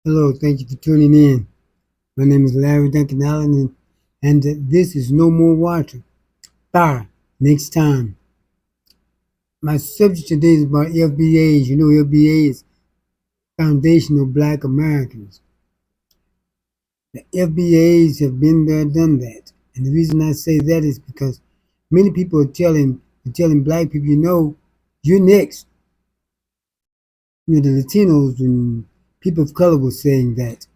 Hello, thank you for tuning in. My name is Larry Duncan Allen, and this is No More Water. Bye. Next time. My subject today is about FBAs. You know, FBAs, Foundational Black Americans. The FBAs have been there, done that. And the reason I say that is because many people are telling black people, you're next. The Latinos and people of color were saying that.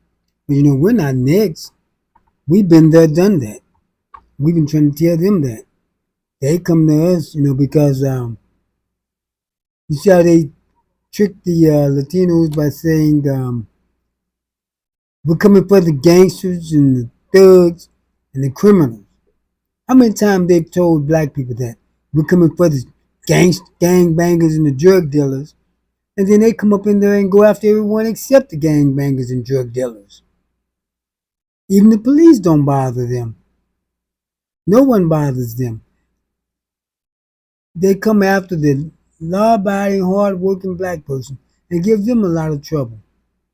But we're not next. We've been there, done that. We've been trying to tell them that. They come to us, because you see how they trick the Latinos by saying we're coming for the gangsters and the thugs and the criminals. How many times they've told black people that we're coming for the gang bangers and the drug dealers, and then they come up in there and go after everyone except the gang bangers and drug dealers. Even the police don't bother them. No one bothers them. They come after the law-abiding, hard-working black person and give them a lot of trouble.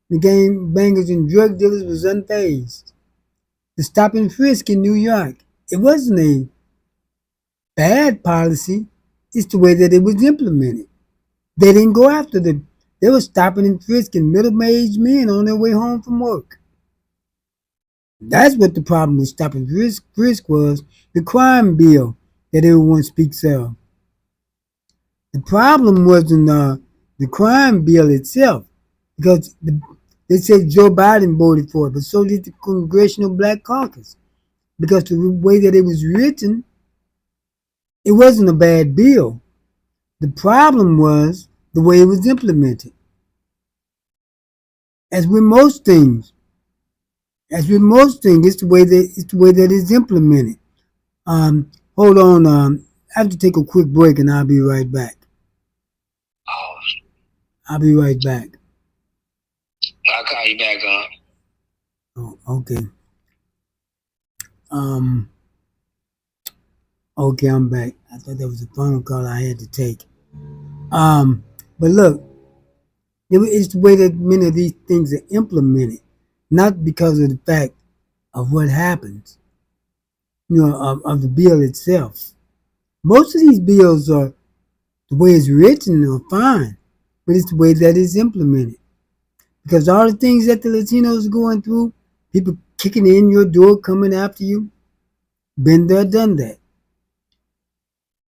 The gang bangers and drug dealers was unfazed. The stop and frisk in New York, it wasn't a bad policy. It's the way that it was implemented. They didn't go after them. They were stopping and frisking middle-aged men on their way home from work. That's what the problem with stop and frisk was, the crime bill that everyone speaks of. The problem wasn't the crime bill itself, because they said Joe Biden voted for it, but so did the Congressional Black Caucus. Because the way that it was written, it wasn't a bad bill. The problem was the way it was implemented. As with most things, it's the way that it's implemented. Hold on. I have to take a quick break, and I'll be right back. Oh, I'll be right back. I'll call you back on. Oh, okay. Okay, I'm back. I thought that was a phone call I had to take. But look, it's the way that many of these things are implemented, not because of the fact of what happens, of the bill itself. Most of these bills are the way it's written are fine, but it's the way that it's implemented. Because all the things that the Latinos are going through, people kicking in your door, coming after you, been there, done that.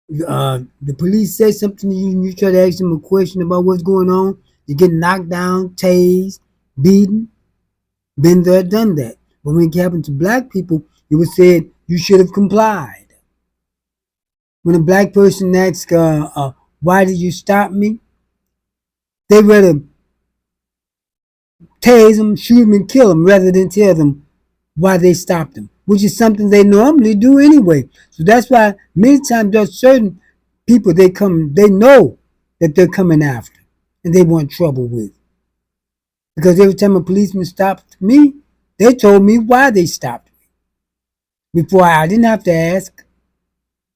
The police say something to you and you try to ask them a question about what's going on, you get knocked down, tased, beaten, been there, done that. But when it happened to black people, it was said you should have complied. When a black person asks, why did you stop me? They rather tase them, shoot them, and kill them rather than tell them why they stopped them, which is something they normally do anyway. So that's why many times there's certain people they know that they're coming after and they want trouble with. Because every time a policeman stopped me, they told me why they stopped me. Before I didn't have to ask.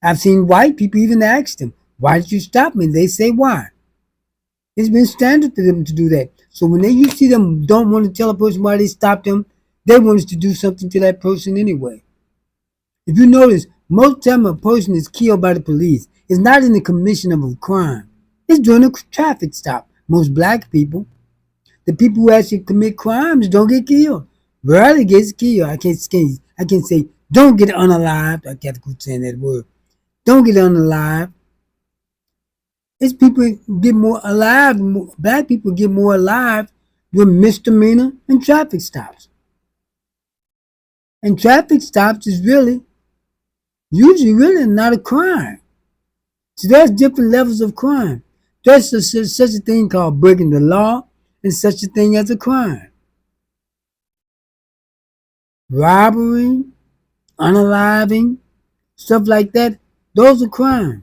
I've seen white people even ask them, why did you stop me? They say why. It's been standard for them to do that. So when you see them don't want to tell a person why they stopped them, they want us to do something to that person anyway. If you notice, most time a person is killed by the police, it's not in the commission of a crime. It's during a traffic stop. Most black people, the people who actually commit crimes don't get killed. Rarely gets killed. I can't say don't get unalived. I can't quit saying that word. Don't get unalived. It's people get more alive. Black people get more alive with misdemeanor and traffic stops. And traffic stops is usually really not a crime. So there's different levels of crime. There's such a thing called breaking the law and such a thing as a crime. Robbery, unaliving, stuff like that, those are crimes.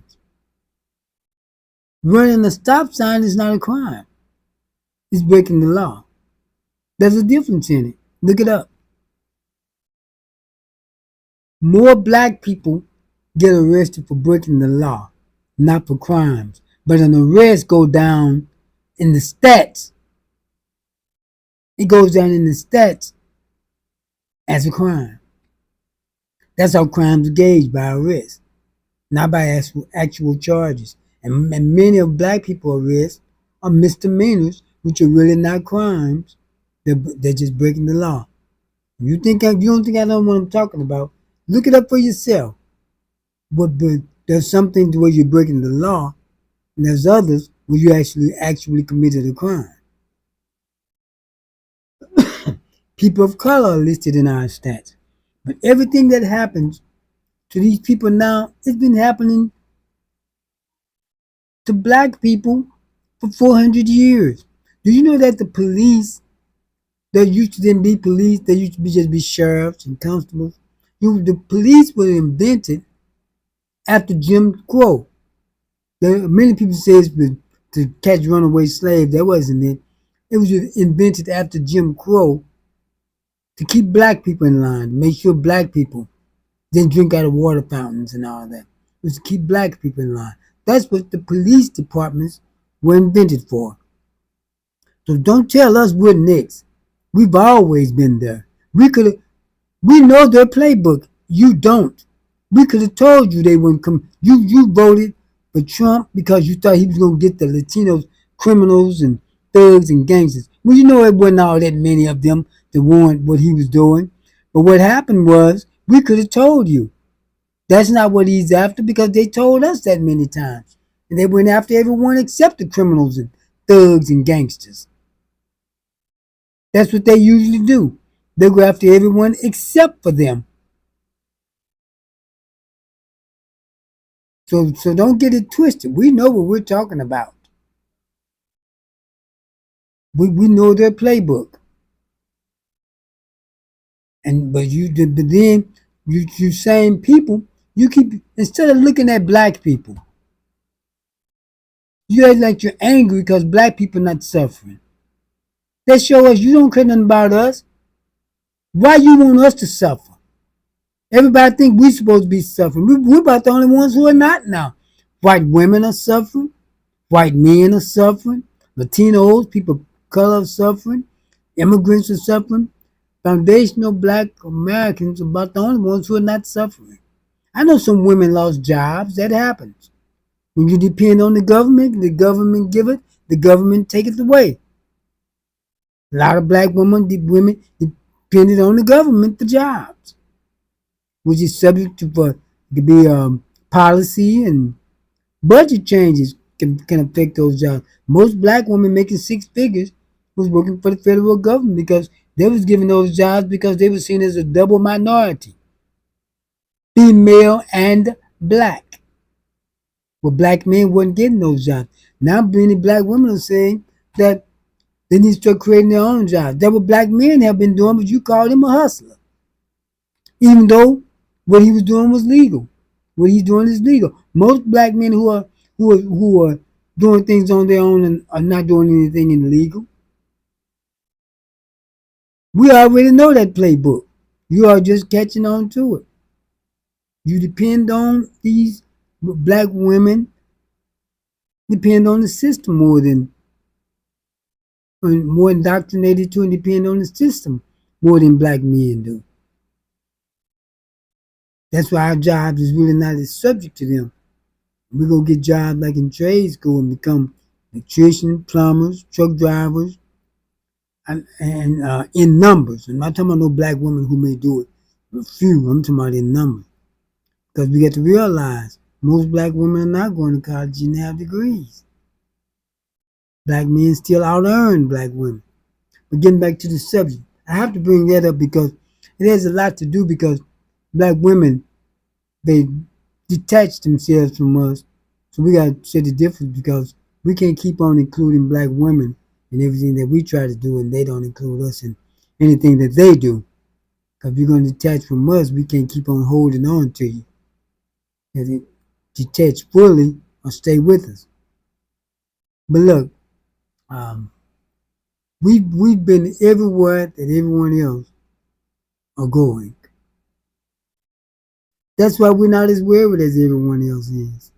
Running a stop sign is not a crime. It's breaking the law. There's a difference in it. Look it up. More black people get arrested for breaking the law, not for crimes. But an arrest go down in the stats it goes down in the stats as a crime. That's how crimes are gauged by arrest, not by actual charges. And many of black people arrests are misdemeanors, which are really not crimes. They're just breaking the law. You don't think I know what I'm talking about? Look it up for yourself. But there's some things where you're breaking the law, and there's others where you actually committed a crime. People of color are listed in our stats, but everything that happens to these people now, it's been happening to black people for 400 years. Do you know that the police, there used to then be police, there used to be just be sheriffs and constables. The police were invented after Jim Crow. Many people say it's been to catch runaway slaves. That wasn't it. It was invented after Jim Crow to keep black people in line, to make sure black people didn't drink out of water fountains and all that. It was to keep black people in line. That's what the police departments were invented for. So don't tell us we're next. We've always been there. We know their playbook. You don't. We could have told you they wouldn't come. You voted for Trump because you thought he was going to get the Latinos, criminals and thugs and gangsters. Well, you know it wasn't all that many of them that wanted what he was doing. But what happened was we could have told you. That's not what he's after because they told us that many times. And they went after everyone except the criminals and thugs and gangsters. That's what they usually do. They go after everyone except for them. So don't get it twisted. We know what we're talking about. We know their playbook. But then you same people, you keep instead of looking at black people, you act like you're angry because black people not suffering. They show us you don't care nothing about us. Why you want us to suffer? Everybody think we supposed to be suffering. We're about the only ones who are not now. White women are suffering. White men are suffering. Latinos, people of color are suffering. Immigrants are suffering. Foundational black Americans are about the only ones who are not suffering. I know some women lost jobs. That happens. When you depend on the government give it, the government take it away. A lot of black women depended on the government for jobs, which is subject to could be policy and budget changes can affect those jobs. Most black women making six figures was working for the federal government because they was given those jobs because they were seen as a double minority, female and black. Well, black men weren't getting those jobs. Now many black women are saying that they need to start creating their own jobs. That's what black men have been doing, but you called him a hustler. Even though what he was doing was legal. What he's doing is legal. Most black men who are doing things on their own and are not doing anything illegal. We already know that playbook. You are just catching on to it. You depend on these black women, depend on the system more indoctrinated to and depend on the system more than black men do. That's why our jobs is really not as subject to them. We're going to get jobs like in trade school and become electricians, plumbers, truck drivers, and in numbers. I'm not talking about no black women who may do it, a few. I'm talking about in numbers. Because we got to realize most black women are not going to college and have degrees. Black men still out earn black women. But getting back to the subject, I have to bring that up because it has a lot to do because black women, they detach themselves from us. So we got to say the difference because we can't keep on including black women in everything that we try to do and they don't include us in anything that they do. Because if you're going to detach from us, we can't keep on holding on to you. If detach fully or stay with us. But look, we've been everywhere that everyone else are going. That's why we're not as worried as everyone else is.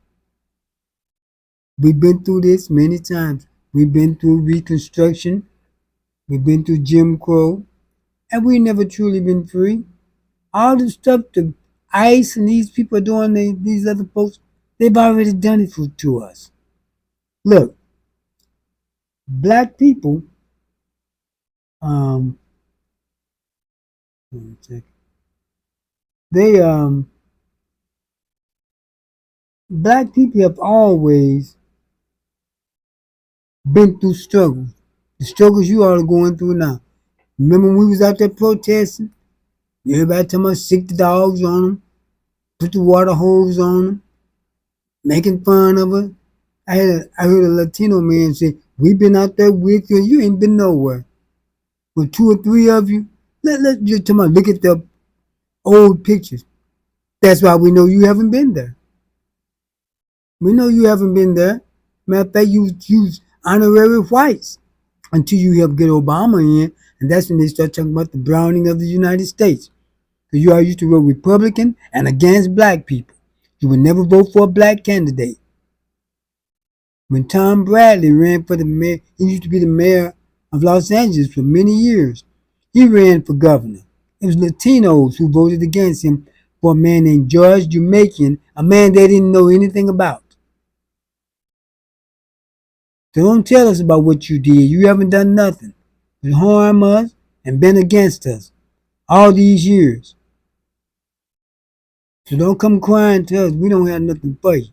We've been through this many times. We've been through Reconstruction. We've been through Jim Crow, and we never truly been free. All the stuff the ICE and these people are doing, these other folks, they've already done it to us. Look, black people, um, they black people have always been through struggles. The struggles you all are going through now. Remember when we was out there protesting? Everybody talking about sick the dogs on them, put the water hose on them, making fun of us. I heard a Latino man say, "We've been out there with you, and you ain't been nowhere." With two or three of you, let's just come on, look at the old pictures. That's why we know you haven't been there. We know you haven't been there. Matter of fact, you use honorary whites until you help get Obama in, and that's when they start talking about the browning of the United States. Because you all used to vote Republican and against black people. You would never vote for a black candidate. When Tom Bradley ran for the mayor, he used to be the mayor of Los Angeles for many years. He ran for governor. It was Latinos who voted against him for a man named George Jamaican, a man they didn't know anything about. So don't tell us about what you did. You haven't done nothing but harm us and been against us all these years. So don't come crying to us. We don't have nothing for you.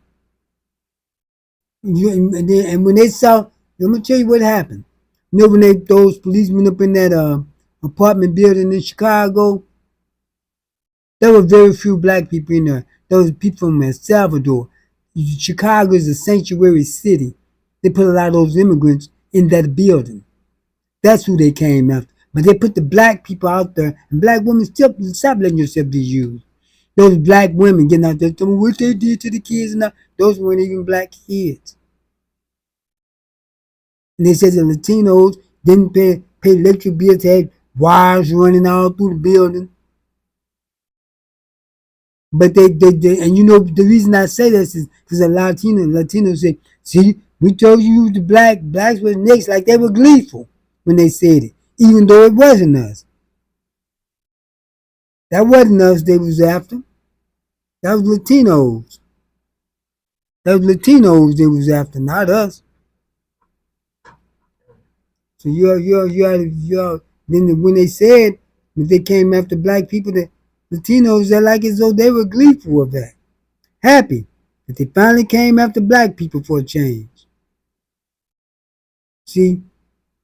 And when they saw, I'm gonna tell you what happened. You know when those policemen up in that apartment building in Chicago, there were very few black people in there. There was people from El Salvador. Chicago is a sanctuary city. They put a lot of those immigrants in that building. That's who they came after. But they put the black people out there, and black women still stop letting yourself be used. Those black women getting out there telling what they did to the kids, and those weren't even black kids. And they said the Latinos didn't pay electric bills, they had wires running all through the building. But they and you know the reason I say this is because a Latinos say, see, we told you the blacks were next, like they were gleeful when they said it, even though it wasn't us. That wasn't us they was after. That was Latinos. That was Latinos they was after, not us. So you're then when they said that they came after black people, the Latinos, they're like as though they were gleeful of that, happy that they finally came after black people for a change. See,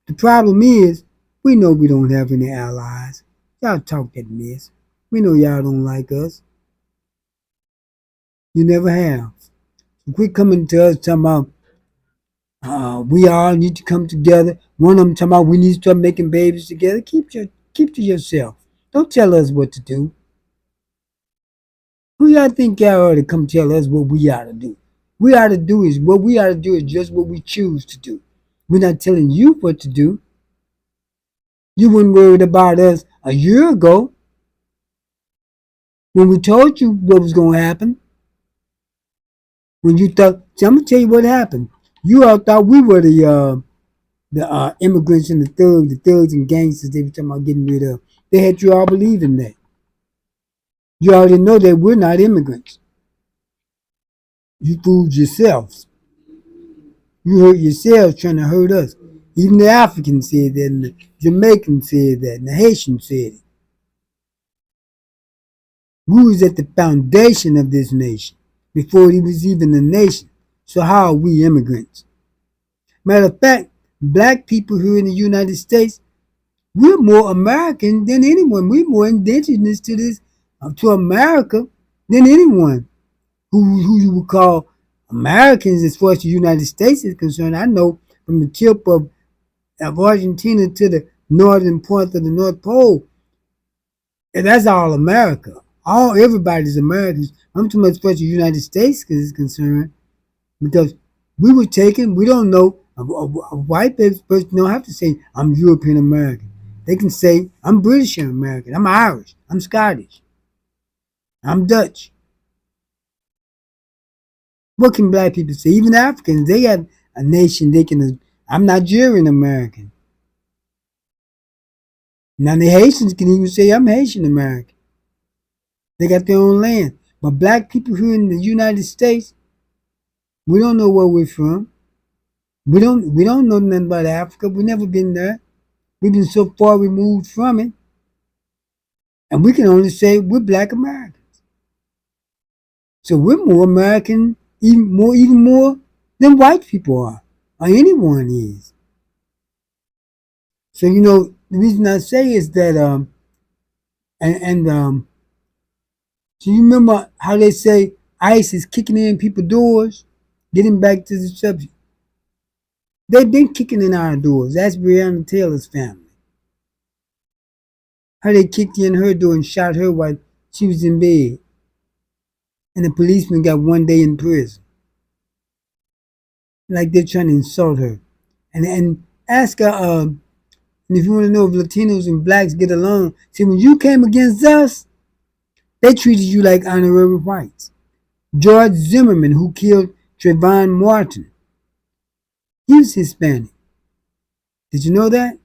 the problem is we know we don't have any allies. Y'all talk that mess. We know y'all don't like us. You never have. So quit coming to us talking about we all need to come together. One of them talking about we need to start making babies together. Keep to yourself. Don't tell us what to do. Who y'all think y'all ought to come tell us what we ought to do? We ought to do is what we ought to do is just what we choose to do. We're not telling you what to do. You weren't worried about us a year ago when we told you what was going to happen. When you thought, see, I'm gonna tell you what happened. You all thought we were the immigrants and the thugs and gangsters they were talking about getting rid of. They had you all believing that. You already know that we're not immigrants. You fooled yourselves. You hurt yourselves trying to hurt us. Even the Africans said that, and the Jamaicans said that, and the Haitians said it. We was at the foundation of this nation before it was even a nation. So how are we immigrants? Matter of fact, black people here in the United States, we're more American than anyone. We're more indigenous to this, to America than anyone who you would call Americans as far as the United States is concerned. I know from the tip of Argentina to the northern point of the North Pole, and that's all America. Everybody's Americans. I'm too much for the United States is concerned because we were taken. We don't know. A white person don't have to say I'm European American. They can say I'm British American. I'm Irish. I'm Scottish. I'm Dutch. What can black people say? Even Africans, they got a nation. They can. I'm Nigerian American. Now the Haitians can even say I'm Haitian American. They got their own land. But black people here in the United States, we don't know where we're from. We don't know nothing about Africa. We never been there. We've been so far removed from it. And we can only say we're black Americans. So we're more American, even more than white people are, or anyone is. So the reason I say is that and so you remember how they say ICE is kicking in people's doors? Getting back to the subject. They've been kicking in our doors. That's Breonna Taylor's family. How they kicked in her door and shot her while she was in bed. And the policeman got 1 day in prison. Like they're trying to insult her. And ask her, and if you want to know if Latinos and blacks get along, see, when you came against us, they treated you like honorary whites. George Zimmerman, who killed Trayvon Martin, he was Hispanic. Did you know that?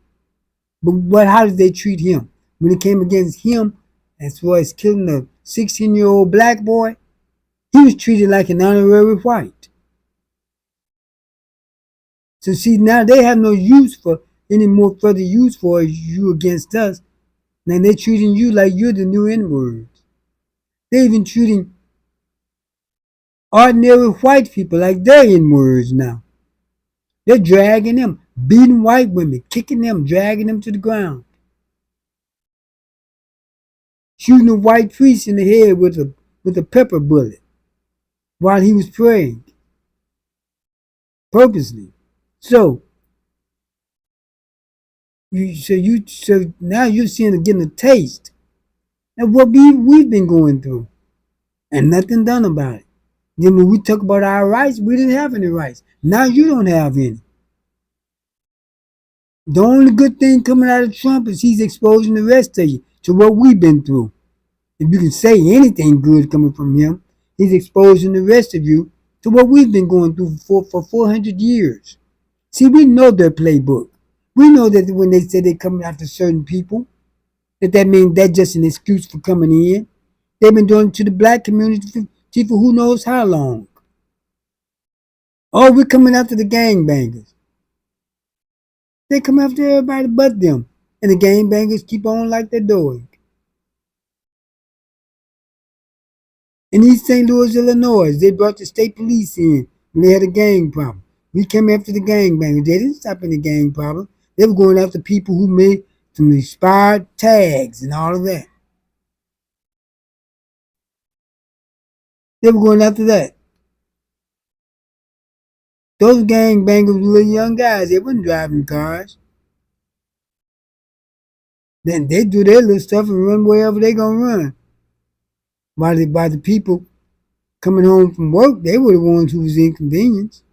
But how did they treat him? When it came against him, as far as killing a 16-year-old black boy, he was treated like an honorary white. So see, now they have no use for any more further use for you against us. Now they're treating you like you're the new N-word. They're even treating ordinary white people like they're N-words now. They're dragging them, beating white women, kicking them, dragging them to the ground. Shooting a white priest in the head with a pepper bullet while he was praying, purposely. So now you're seeing getting a taste of what we've been going through, and nothing done about it. Then when we talk about our rights, we didn't have any rights. Now you don't have any. The only good thing coming out of Trump is he's exposing the rest of you to what we've been through. If you can say anything good coming from him, he's exposing the rest of you to what we've been going through for 400 years. See, we know their playbook. We know that when they say they're coming after certain people, that means that's just an excuse for coming in. They've been doing it to the black community for who knows how long. Oh, we're coming after the gangbangers. They come after everybody but them. And the gangbangers keep on like they're doing. In East St. Louis, Illinois, they brought the state police in when they had a gang problem. We came after the gangbangers. They didn't stop any gang problem. They were going after people who made some expired tags and all of that. They were going after that. Those gangbangers were little young guys. They wasn't driving cars. Then they do their little stuff and run wherever they gonna run. By the people coming home from work, they were the ones who was inconvenienced.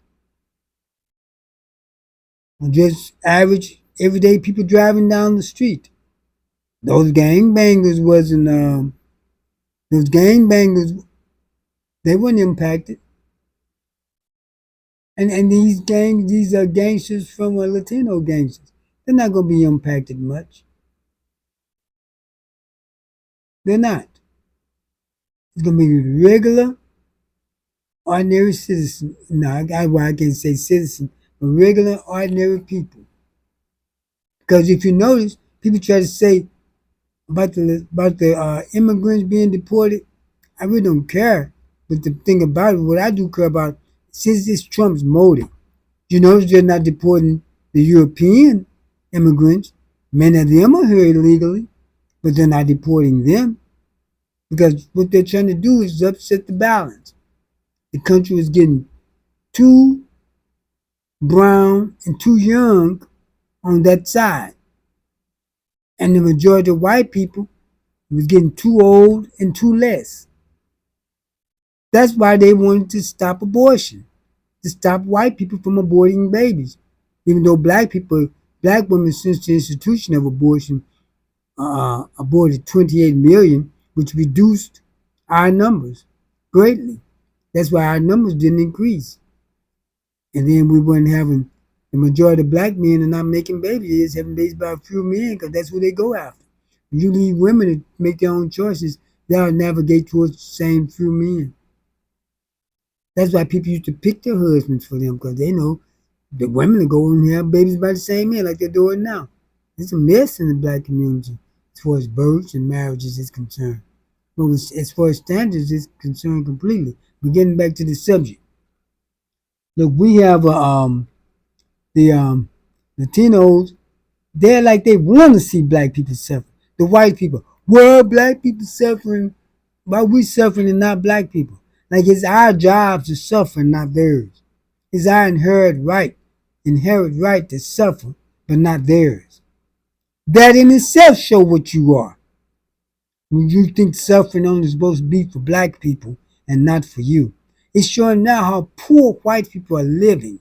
Just average, everyday people driving down the street. Those gangbangers wasn't. Those gangbangers, they weren't impacted. And these are gangsters from Latino gangsters. They're not gonna be impacted much. They're not. It's gonna be regular, ordinary citizens. No, I can't say citizen, but regular, ordinary people. Because if you notice, people try to say about the immigrants being deported. I really don't care. But the thing about it, what I do care about, since it's Trump's motive, you notice they're not deporting the European immigrants. Many of them are here illegally, but they're not deporting them because what they're trying to do is upset the balance. The country is getting too brown and too young on that side. And the majority of white people was getting too old and too less. That's why they wanted to stop abortion, to stop white people from aborting babies. Even though black women since the institution of abortion aborted 28 million, which reduced our numbers greatly. That's why our numbers didn't increase. And then we weren't having The majority of black men are not making babies. They're just having babies by a few men because that's who they go after. If you leave women to make their own choices, they'll navigate towards the same few men. That's why people used to pick their husbands for them because they know the women will go and have babies by the same men like they're doing now. It's a mess in the black community as far as births and marriages is concerned. But as far as standards is concerned completely. But getting back to the subject. Look, we have the Latinos, they're like they want to see black people suffer. The white people, well, black people suffering, why we suffering and not black people? Like it's our job to suffer, not theirs. It's our inherent right to suffer, but not theirs. That in itself show what you are. When you think suffering only is supposed to be for black people and not for you. It's showing now how poor white people are living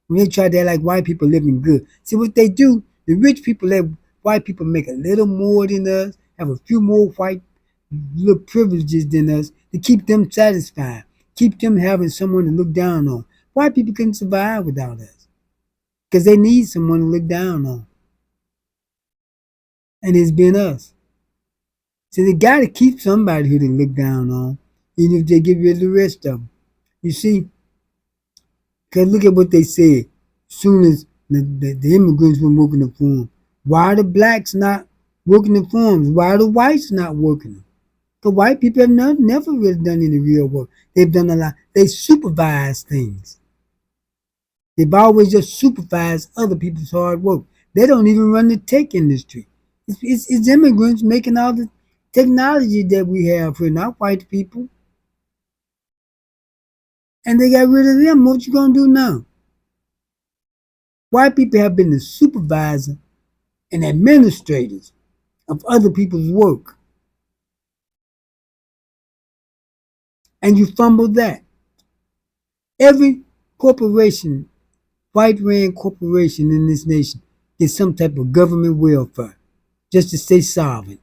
when they try to act like white people living good. See what they do? The rich people let white people make a little more than us, have a few more white little privileges than us to keep them satisfied, keep them having someone to look down on. White people couldn't survive without us because they need someone to look down on, and it's been us. So they got to keep somebody who they look down on, even if they get rid of the rest of them. You see, because look at what they said. As soon as the immigrants were working the farm, why are the blacks not working the farms? Why are the whites not working them? The white people have never really done any real work. They've done a lot. They supervise things. They've always just supervised other people's hard work. They don't even run the tech industry. It's immigrants making all the technology that we have here, not white people. And they got rid of them. What you gonna do now? White people have been the supervisor and administrators of other people's work. And you fumble that. Every corporation, white ran corporation in this nation, gets some type of government welfare just to stay solvent.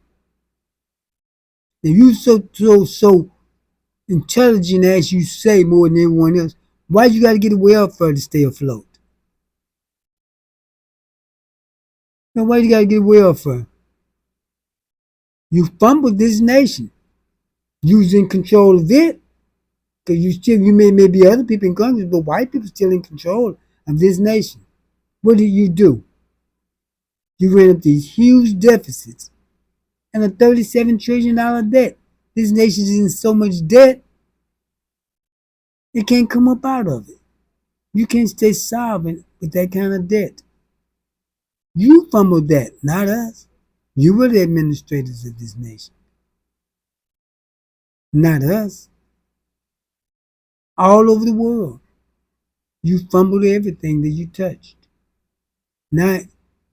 If you so intelligent as you say more than everyone else, why you got to get a welfare to stay afloat? Now, why you got to get a welfare? You fumbled this nation. You was in control of it. Because you may be other people in Congress, but white people still in control of this nation. What did you do? You ran up these huge deficits and a $37 trillion debt. This nation is in so much debt, it can't come up out of it. You can't stay solvent with that kind of debt. You fumbled that, not us. You were the administrators of this nation, not us. All over the world, you fumbled everything that you touched. Now,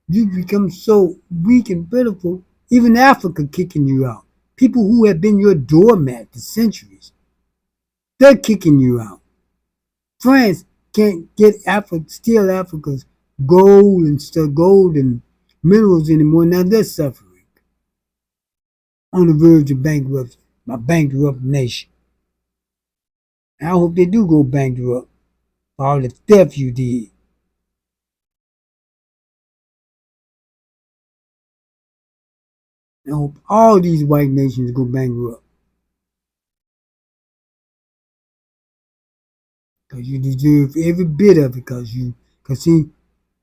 you become so weak and pitiful, even Africa kicking you out. People who have been your doormat for centuries, they're kicking you out. France can't steal Africa's gold and minerals anymore. Now they're suffering on the verge of bankruptcy, a bankrupt nation. I hope they do go bankrupt for all the theft you did. I hope all these white nations go bankrupt. Because you deserve every bit of it. Because see,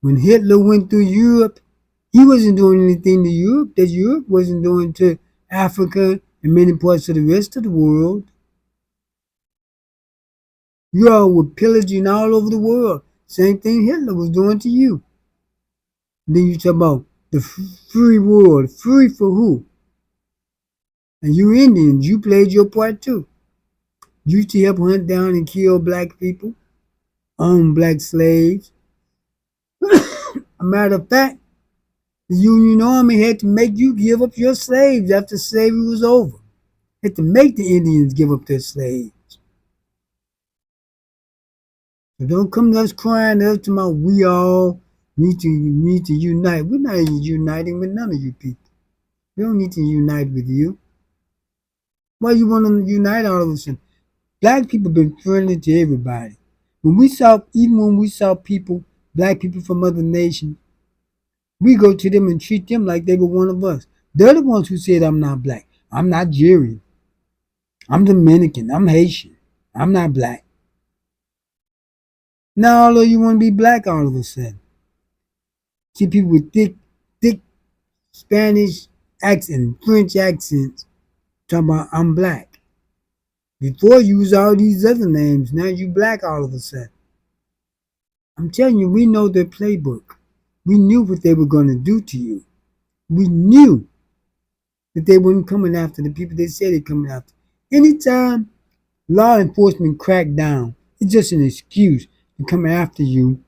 when Hitler went through Europe, he wasn't doing anything to Europe that Europe wasn't doing to Africa and many parts of the rest of the world. You all were pillaging all over the world. Same thing Hitler was doing to you. Then you talk about the free world. Free for who? And you Indians, you played your part too. You used to help hunt down and kill black people, own black slaves. A matter of fact, the Union Army had to make you give up your slaves after slavery was over. Had to make the Indians give up their slaves. So don't come to us crying to us about we all need to unite. We're not uniting with none of you people. We don't need to unite with you. Why you want to unite all of a sudden? Black people been friendly to everybody. Even when we saw people black people from other nations, we go to them and treat them like they were one of us. They're the ones who said I'm not black. I'm Nigerian. I'm Dominican. I'm Haitian. I'm not black. Now all of you want to be black all of a sudden. See people with thick Spanish accent, French accents, talking about I'm black. Before you was all these other names, now you black all of a sudden. I'm telling you, we know their playbook. We knew what they were going to do to you. We knew that they weren't coming after the people they said they're coming after. Anytime law enforcement crack down, it's just an excuse to come after you.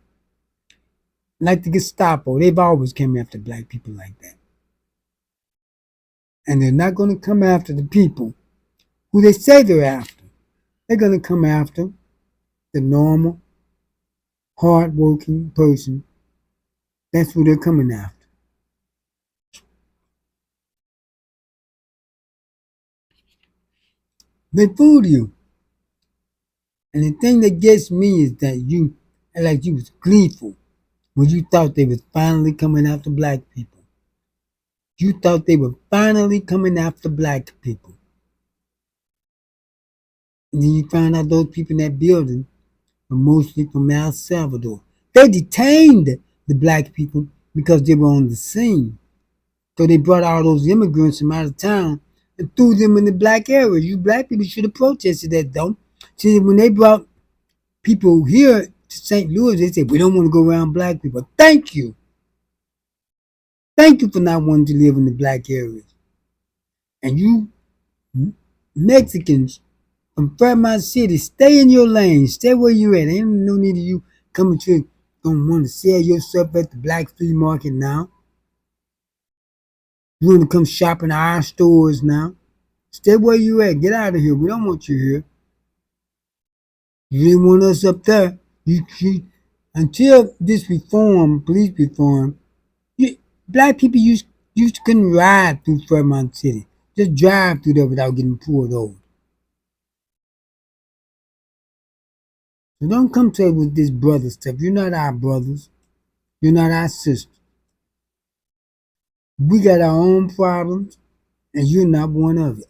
Like the Gestapo, they've always came after black people like that. And they're not going to come after the people who they say they're after. They're going to come after the normal, hard-working person. That's who they're coming after. They fooled you. And the thing that gets me is that you, like you was gleeful when you thought they was finally coming after black people. You thought they were finally coming after black people. And then you found out those people in that building were mostly from El Salvador. They detained the black people because they were on the scene. So they brought all those immigrants from out of town and threw them in the black area. You black people should have protested that though. See, when they brought people here to St. Louis, they said, we don't want to go around black people. Thank you. Thank you for not wanting to live in the black areas. And you Mexicans from Fairmont City, stay in your lane. Stay where you at. Ain't no need of you coming to don't want to sell yourself at the black flea market now. You want to come shopping at our stores now. Stay where you at. Get out of here. We don't want you here. You didn't want us up there. Until this reform, police reform, black people used to couldn't ride through Fairmont City. Just drive through there without getting pulled over. So don't come to us with this brother stuff. You're not our brothers. You're not our sisters. We got our own problems, and you're not one of it.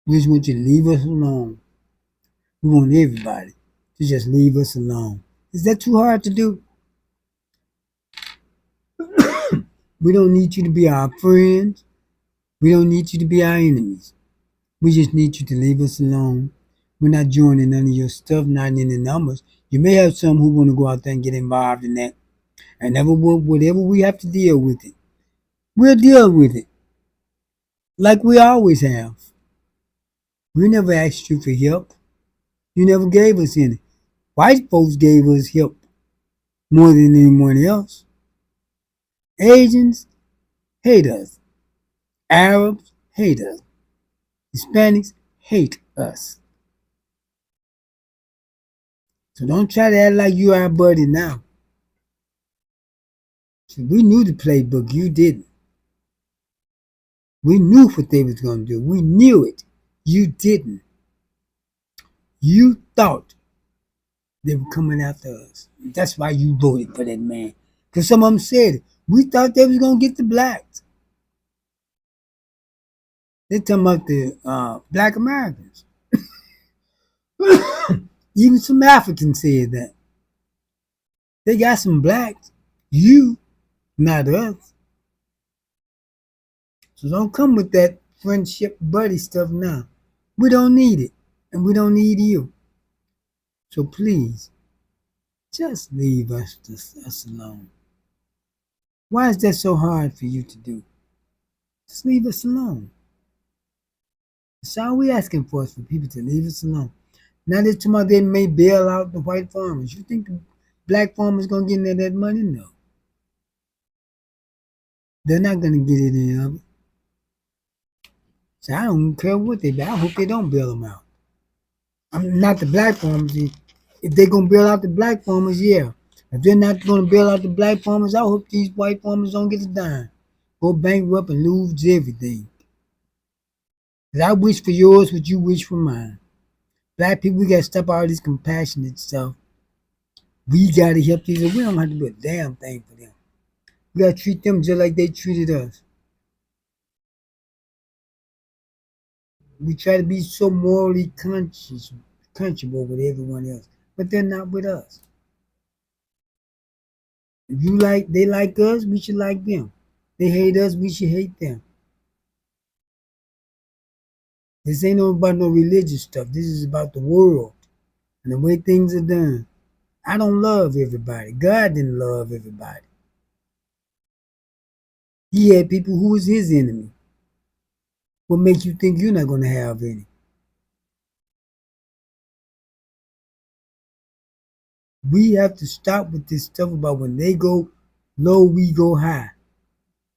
We just want you to leave us alone. We want everybody to just leave us alone. Is that too hard to do? We don't need you to be our friends. We don't need you to be our enemies. We just need you to leave us alone. We're not joining none of your stuff, not in the numbers. You may have some who want to go out there and get involved in that. And whatever we have to deal with it, we'll deal with it. Like we always have. We never asked you for help. You never gave us any. White folks gave us help more than anyone else. Asians hate us. Arabs hate us. Hispanics hate us. So don't try to act like you our buddy now. So we knew the playbook, you didn't. We knew what they was going to do. We knew it. You didn't. You thought they were coming after us. That's why you voted for that man. Because some of them said it. We thought they was going to get the blacks. They're talking about the black Americans. Even some Africans said that. They got some blacks. You, not us. So don't come with that friendship buddy stuff now. We don't need it. And we don't need you. So please, just leave us alone. Why is that so hard for you to do? Just leave us alone. That's all we asking for is for people to leave us alone. Now they're talking about they may bail out the white farmers. You think the black farmers gonna get any of that money? No. They're not gonna get any of it. So I don't care what they do. I hope they don't bail them out. I'm not the black farmers. If they're gonna bail out the black farmers, yeah. If they're not gonna bail out the black farmers, I hope these white farmers don't get a dime. Go bankrupt and lose everything. Cause I wish for yours what you wish for mine. Black people, we gotta stop all this compassionate stuff. We gotta help these. We don't have to do a damn thing for them. We gotta treat them just like they treated us. We try to be so morally conscious, comfortable with everyone else, but they're not with us. If you like, they like us, we should like them. They hate us, we should hate them. This ain't about no religious stuff. This is about the world and the way things are done. I don't love everybody. God didn't love everybody. He had people who was his enemy. What makes you think you're not going to have any? We have to stop with this stuff about when they go low, we go high.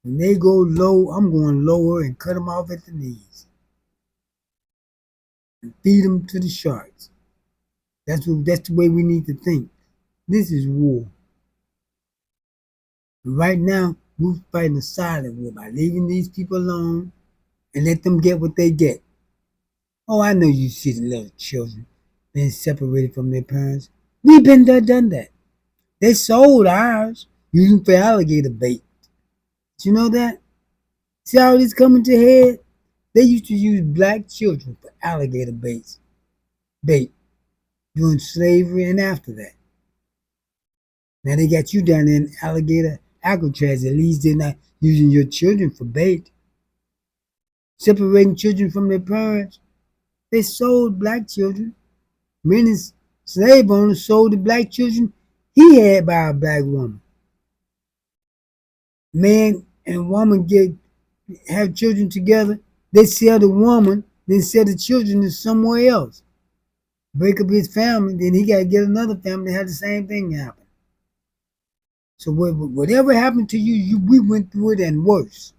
When they go low, I'm going lower and cut them off at the knees and feed them to the sharks. That's the way we need to think. This is war. Right now, we're fighting a silent war by leaving these people alone and let them get what they get. Oh, I know you see the little children being separated from their parents. We've been there, done that. They sold ours using for alligator bait. Did you know that? See how this coming to head? They used to use black children for alligator bait during slavery and after that. Now they got you down there in alligator Alcatraz. At least they're not using your children for bait. Separating children from their parents. They sold black children. Many slave owners sold the black children he had by a black woman. Man and woman have children together. They sell the woman, then sell the children to somewhere else. Break up his family, then he got to get another family to have the same thing happen. So whatever happened to you, we went through it and worse.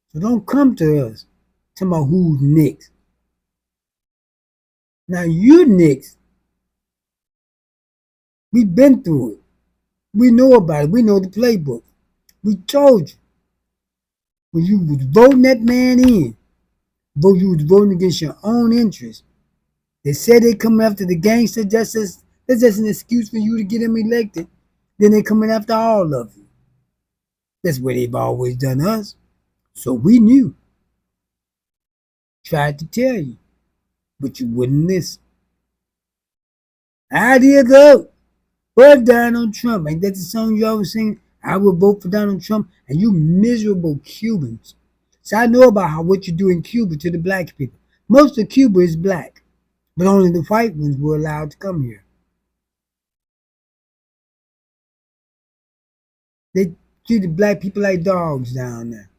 So don't come to us talking about who's next. Now you're next. We've been through it. We know about it. We know the playbook. We told you. When you was voting that man in, you was voting against your own interests. They said they come after the gangster justice. That's just an excuse for you to get him elected. Then they coming after all of you. That's what they've always done us. So we knew. Tried to tell you. But you wouldn't listen. Idea go. Vote Donald Trump. Ain't that the song you always sing? I will vote for Donald Trump. And you miserable Cubans. So I know about what you do in Cuba to the black people. Most of Cuba is black. But only the white ones were allowed to come here. They treated black people like dogs down there.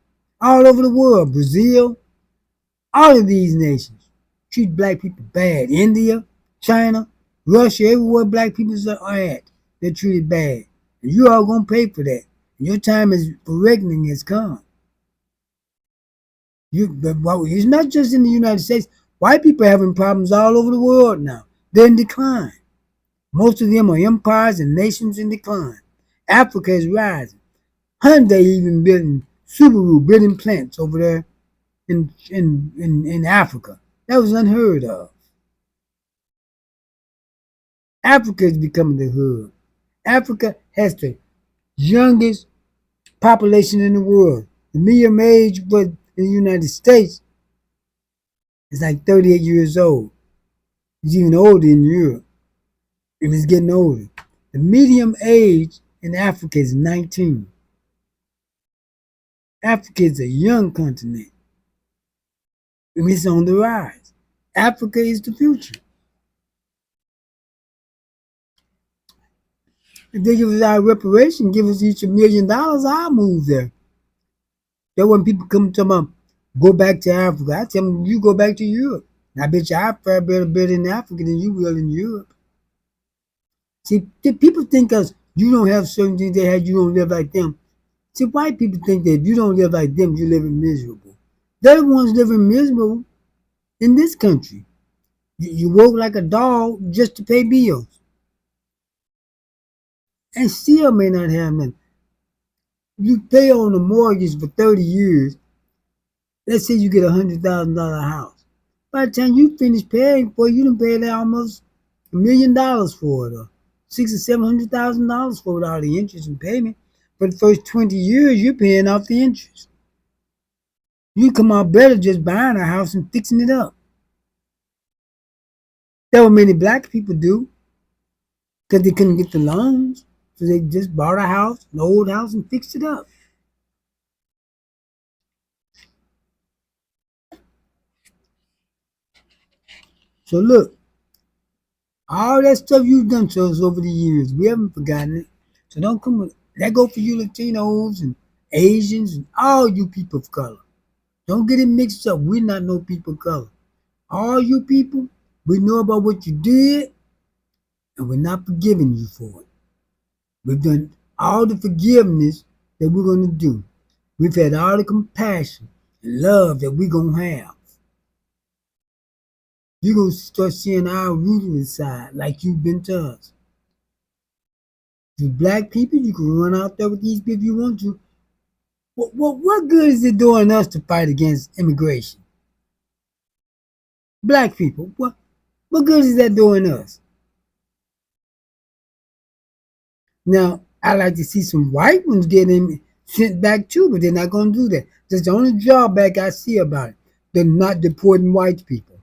All over the world, Brazil, all of these nations treat black people bad. India, China, Russia, everywhere black people are at, they're treated bad. And you all gonna pay for that. And your time for reckoning has come. It's not just in the United States. White people are having problems all over the world now. They're in decline. Most of them are empires and nations in decline. Africa is rising. Hyundai even building building plants over there in Africa. That was unheard of. Africa is becoming the hub. Africa has the youngest population in the world. The median age in the United States is like 38 years old. It's even older in Europe. And it's getting older. The median age in Africa is 19. Africa is a young continent. And it's on the rise. Africa is the future. If they give us our reparation, give us each $1 million, I'll move there. That when people come to me, go back to Africa, I tell them, you go back to Europe. And I bet you I fare better in Africa than you will in Europe. See, people think us, you don't have certain things they had, you don't live like them. See, white people think that if you don't live like them, you're living miserable. They're the ones living miserable in this country. You work like a dog just to pay bills. And still may not have nothing. You pay on a mortgage for 30 years. Let's say you get $100,000 house. By the time you finish paying for it, you done paid almost $1 million for it. six or $700,000 for all the interest and payment. For the first 20 years, you're paying off the interest. You come out better just buying a house and fixing it up. That what many black people do because they couldn't get the loans. So they just bought a house, an old house, and fixed it up. So look, all that stuff you've done to us over the years, we haven't forgotten it. So don't come with that go for you Latinos and Asians and all you people of color. Don't get it mixed up. We're not no people of color. All you people, we know about what you did, and we're not forgiving you for it. We've done all the forgiveness that we're going to do. We've had all the compassion and love that we're going to have. You're going to start seeing our ruthless side like you've been to us. You black people, you can run out there with these people if you want to. What good is it doing us to fight against immigration? Black people, what good is that doing us? Now, I like to see some white ones getting sent back too, but they're not going to do that. That's the only drawback I see about it. They're not deporting white people.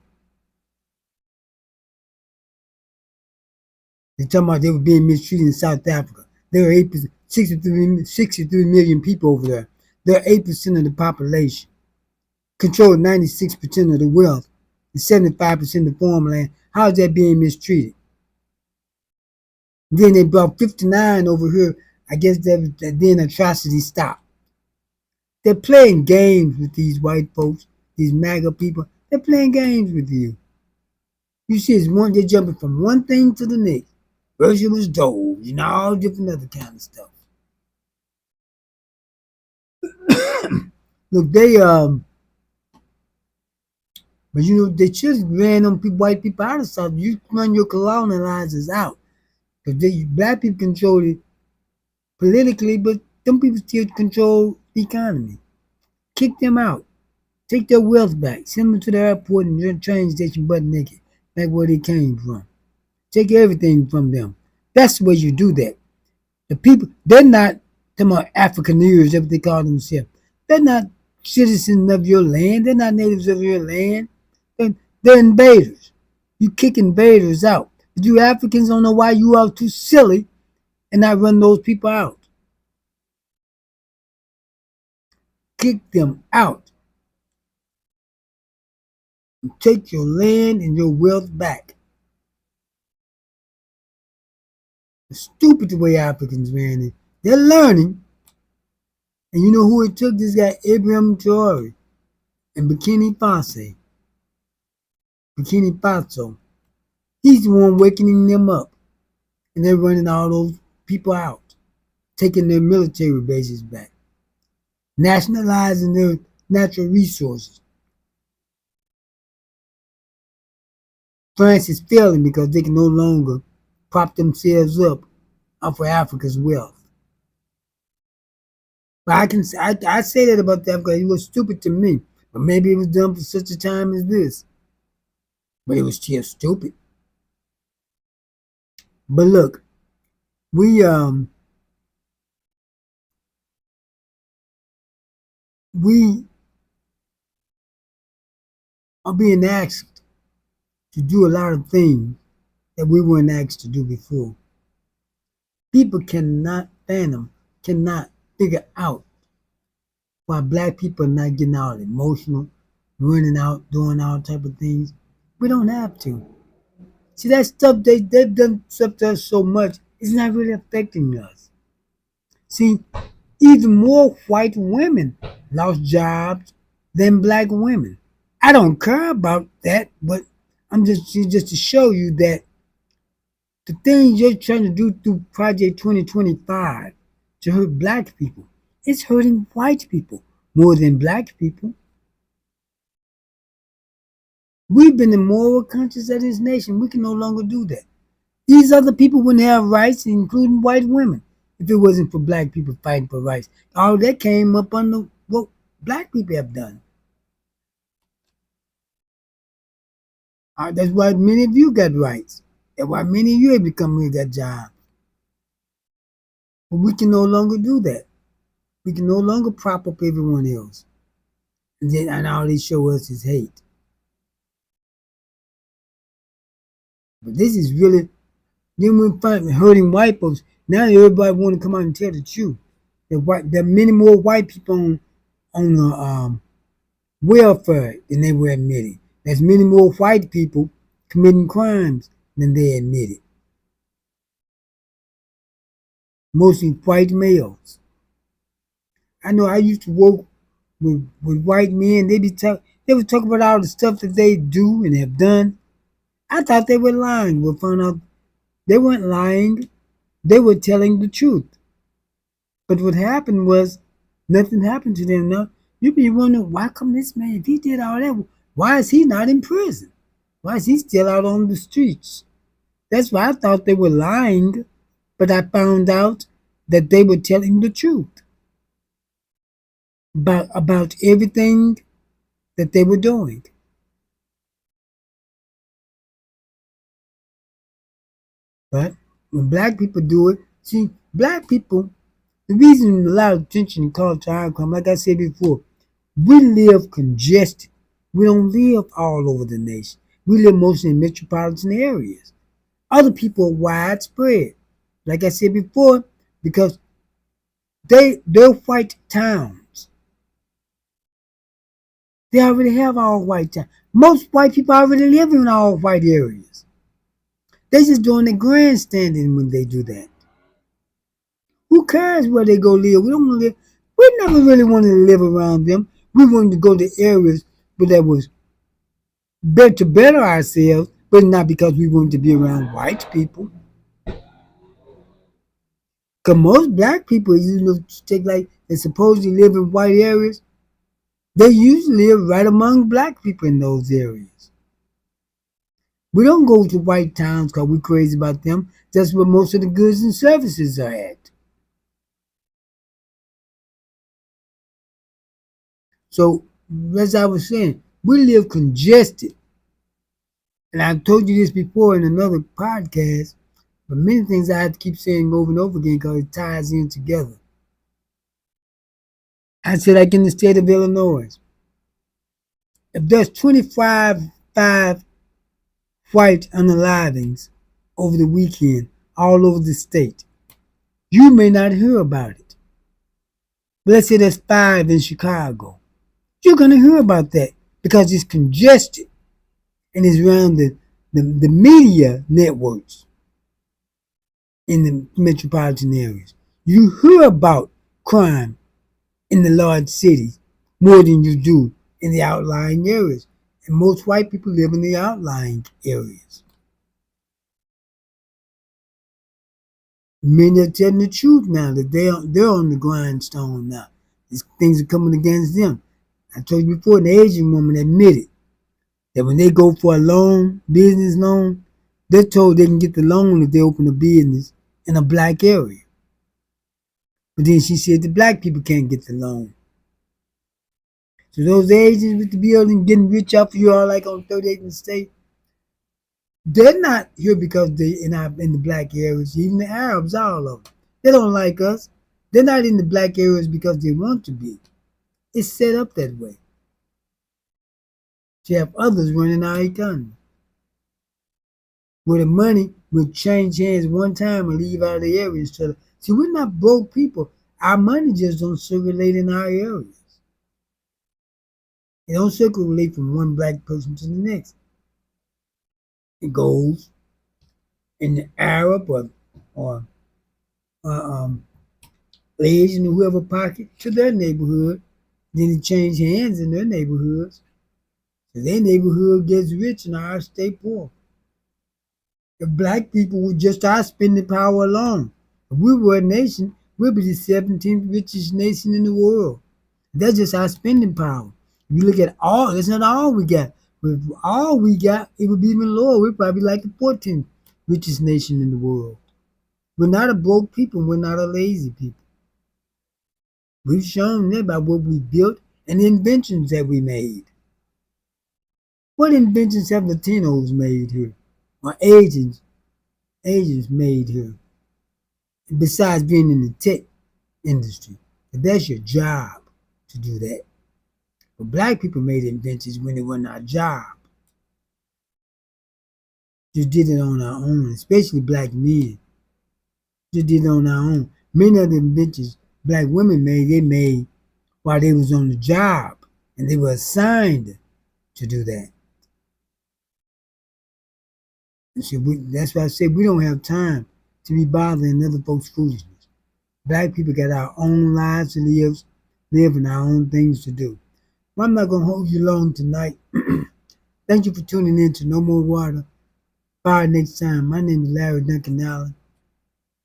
They're talking about they were being mistreated in South Africa. There are 8%, 63 million people over there. They're 8% of the population. Control 96% of the wealth and 75% of the farmland. How is that being mistreated? Then they brought 59 over here. I guess that then atrocities stopped. They're playing games with these white folks, these MAGA people. They're playing games with you. You see, it's one, they're jumping from one thing to the next. First it was Doge and all different other kind of stuff. Look, but you know, they just ran them white people out of South. You run your colonizers out. Because black people control it politically, but them people still control the economy. Kick them out. Take their wealth back. Send them to the airport and the train station butt naked, like where they came from. Take everything from them. That's the way you do that. The people, they're not, them are Africaneers, that's what they call themselves. They're not citizens of your land. They're not natives of your land. They're invaders. You kick invaders out. But you Africans don't know why you are too silly and not run those people out. Kick them out. And take your land and your wealth back. It's stupid the way Africans ran it. They're learning. And you know who it took? This guy, Ibrahim Traore and Burkina Faso. He's the one waking them up. And they're running all those people out. Taking their military bases back. Nationalizing their natural resources. France is failing because they can no longer prop themselves up off of Africa's wealth. But I say that about that because it was stupid to me. But maybe it was done for such a time as this. But it was still stupid. But look, we are being asked to do a lot of things that we weren't asked to do before. People cannot fathom, cannot figure out why black people are not getting all emotional, running out, doing all type of things. We don't have to. See that stuff they've done stuff to us so much, it's not really affecting us. See, even more white women lost jobs than black women. I don't care about that, but I'm just to show you that the things you're trying to do through Project 2025 to hurt black people, it's hurting white people more than black people. We've been the moral conscience of this nation. We can no longer do that. These other people wouldn't have rights, including white women, if it wasn't for black people fighting for rights. All that came up under what black people have done. That's why many of you got rights. That's why many of you have become here, got jobs. But we can no longer do that. We can no longer prop up everyone else. And all they show us is hate. But this is really, then we find hurting white folks. Now everybody want to come out and tell the truth. There are many more white people on the welfare than they were admitting. There's many more white people committing crimes than they admitted. Mostly white males. I know I used to work with white men. They would talk about all the stuff that they do and have done. I thought they were lying. We found out they weren't lying. They were telling the truth. But what happened was nothing happened to them. Now you be wondering why come this man, if he did all that, why is he not in prison? Why is he still out on the streets? That's why I thought they were lying, but I found out that they were telling the truth about everything that they were doing. But when black people do it, see, black people, the reason a lot of attention and culture come, like I said before, we live congested. We don't live all over the nation. We live mostly in metropolitan areas. Other people are widespread. Like I said before, because they're white towns. They already have all white towns. Most white people already live in all white areas. They just doing the grandstanding when they do that. Who cares where they go live? We don't want to live. We never really wanted to live around them. We wanted to go to areas where that was better to better ourselves, but not because we wanted to be around white people. Because most black people, take like they supposedly live in white areas, they usually live right among black people in those areas. We don't go to white towns because we're crazy about them. That's where most of the goods and services are at. So, as I was saying, we live congested. And I've told you this before in another podcast, but many things I have to keep saying over and over again because it ties in together. I said, like in the state of Illinois, if there's 25 white unalivings over the weekend all over the state, you may not hear about it. But let's say there's 5 in Chicago. You're going to hear about that because it's congested and it's around the media networks in the metropolitan areas. You hear about crime in the large cities more than you do in the outlying areas. And most white people live in the outlying areas. Many are telling the truth now that they're on the grindstone now. These things are coming against them. I told you before, an Asian woman admitted that when they go for a loan, business loan, they're told they can get the loan if they open a business in a black area. But then she said the black people can't get the loan. So those Asians with the building getting rich off of you all like on 38th and State, they're not here because they in the black areas. Even the Arabs, all of them, they don't like us. They're not in the black areas because they want to be. It's set up that way to have others running our economy. Where the money will change hands one time and leave out of the area instead of. See, we're not broke people. Our money just don't circulate in our areas. It don't circulate from one black person to the next. It goes in the Arab or Asian or whoever pocket to their neighborhood. Then it change hands in their neighborhoods. So their neighborhood gets rich and ours stay poor. If black people would just our spending power alone, if we were a nation, we'd be the 17th richest nation in the world. That's just our spending power. If you look at all, that's not all we got. But if all we got, it would be even lower. We're probably like the 14th richest nation in the world. We're not a broke people. We're not a lazy people. We've shown them by what we built and the inventions that we made. What inventions have Latinos made here? Or Asians made here? besides being in the tech industry. If that's your job to do that. But black people made inventions when it wasn't our job. Just did it on our own, especially black men. Just did it on our own. Many of the inventions black women made, they made while they was on the job. And they were assigned to do that. And so that's why I said we don't have time to be bothering other folks' foolishness. Black people got our own lives to live and our own things to do. Well, I'm not going to hold you long tonight. Thank you for tuning in to No More Water. Bye next time. My name is Larry Duncan Allen,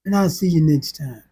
and I'll see you next time.